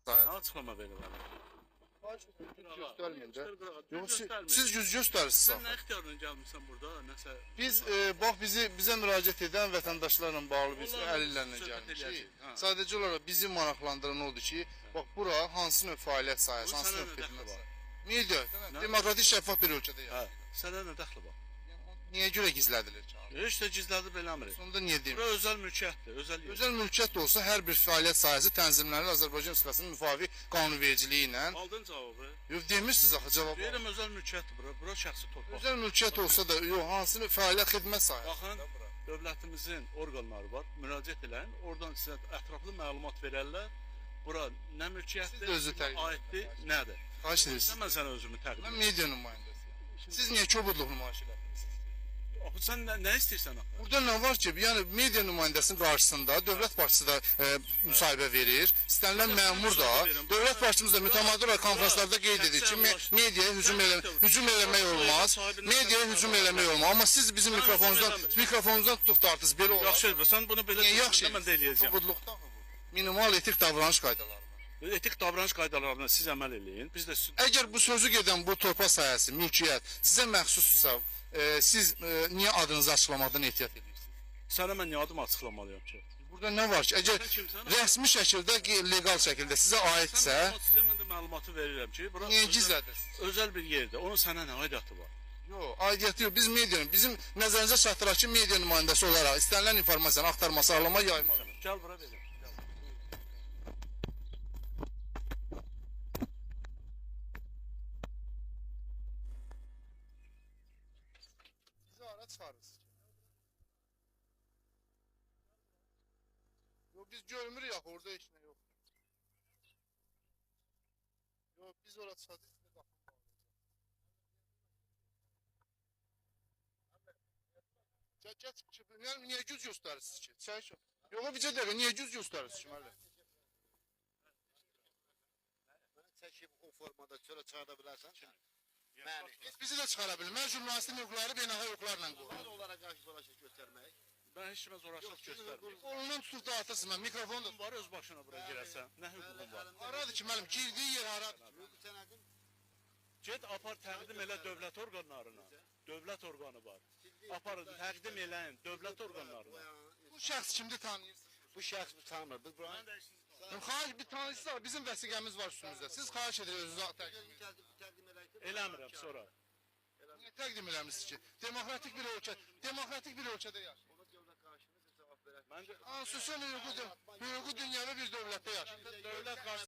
sahəsi. Nə açıqlama verirlər? Göstərməyin də. Yox, Göstərmir. siz yüz göstərirsiniz. Sən nə ixtiyarla gəlmirsən burada? Nəsə Biz bax bizə müraciət edən vətəndaşlarla bağlı biz Onlarla əlillərlə söhbət gəlmişik. eləyəcəyik, hə. Sadəcə olaraq bizi maraqlandıran odur ki, bax bura hansı növ fəaliyyət sahəsi, Bu hansı sənə növ nə dəxli xidmət var? sahəsi. Media, Nə? demokratik şəffaf bir ölkədə hə, yaşayırıq. sənə nə dəxli var? Niyə görə gizlədilir ki? Heç də gizlədib eləmirik. Sonunda niyə deyim? Bura özəl mülkiyyətdir, özəl yer. Özəl mülkiyyət də olsa hər bir fəaliyyət sahəsi tənzimlənir Azərbaycan Respublikasının müvafiq qanunvericiliyi ilə. Aldın cavabı. Yox demirsiniz axı cavab. Deyirəm özəl mülkiyyətdir bura. Bura şəxsi torpaq. Özəl mülkiyyət olsa da yox, hansı fəaliyyət xidmət sahəsi. Baxın, dövlətimizin orqanları var. Müraciət eləyin. Oradan sizə ətraflı məlumat verərlər. Bura nə mülkiyyətdir, Siz də özü təqdim aiddir, nədir? Xahiş edirsiniz. Mən sənə özümü təqdim Mən edirəm. media nümayəndəsiyəm. Siz niyə kobudluq nümayiş edirsiniz? Axı sən nə istəyirsən axı? Burada nə var ki, yəni media nümayəndəsinin qarşısında dövlət başçısı da müsahibə verir. İstənilən məmur da, dövlət başçımız da mütəmadi olaraq konfranslarda qeyd edir ki, mediaya hücum eləmək olmaz. Mediaya hücum eləmək olmaz. Amma siz bizim mikrofonumuzdan tutub dartınız belə olar. Yaxşı, sən bunu belə Niyə yaxşı? mən də eləyəcəm. Kobudluqdan bu. Minimal etik davranış qaydaları var. Etik davranış qaydalarına siz əməl eləyin. Biz də Əgər bu sözü gedən bu torpaq sahəsi, mülkiyyət sizə məxsusdursa, siz niyə adınızı açıqlamaqdan ehtiyat edirsiniz? sənə mən niyə adımı açıqlamalıyam ki? Burada nə var ki, əgər Sən kimsən? rəsmi şəkildə, legal şəkildə sizə aidsə, Sən məlumat istəyən, mən də məlumatı verirəm ki, bura niyə gizlədirsiniz? özəl bir yerdir. Onun sənə nə aidiyyatı var? Yox, aidiyyatı yox. Biz medianın, bizim nəzərinizə çatdıraq ki, media nümayəndəsi olaraq istənilən informasiyanı axtarma, sağlama, yayma. Gəl bura verin. Bizi ara çıxarırsınız. Yox, biz görmürük axı, orada heç nə yoxdur. Yox, biz ora çıxacağıq, sizə qapını bağlayacaq. Niyə güc göstərirsiniz ki? Yox, bircə dəqiqə, niyə güc göstərirsiniz ki, müəllim? Çəkib o formada çölə çıxarda bilərsən? Məni. Heç bizi də çıxara bilir. Mən jurnalistin hüquqları beynəlxalq hüquqlarla qoruyuram. Onlara qarşı dolaşıq göstərmək. Mən heç kimə zorakılıq göstərmirəm. Qolundan tutub dağıtırsın, mən mikrofonu da... Var öz başına bura girəsən. Nə hüququn var? Haradır ki, müəllim, girdiyi yer haradır? Hüquq sənədin Get apar təqdim elə dövlət orqanlarına. Dövlət orqanı var. Apar təqdim eləyin dövlət orqanlarına. Bu şəxs kimdir tanıyırsınız? bu şəxs bu tanımır. Bu bura. Xahiş bir tanıyırsınız, bizim vəsiqəmiz var üstümüzdə. Siz xahiş edirik özünüzü təqdim edin. Təqdim eləyir. Eləmirəm sonra. Niyə təqdim eləmişsiniz ki? Demokratik bir ölkədə yaşayır. Ona dövlət qarşınızda cavab verər. Mən də Sosial hüququ dünyada bir dövlətdə yaşayır. dövlət qarşı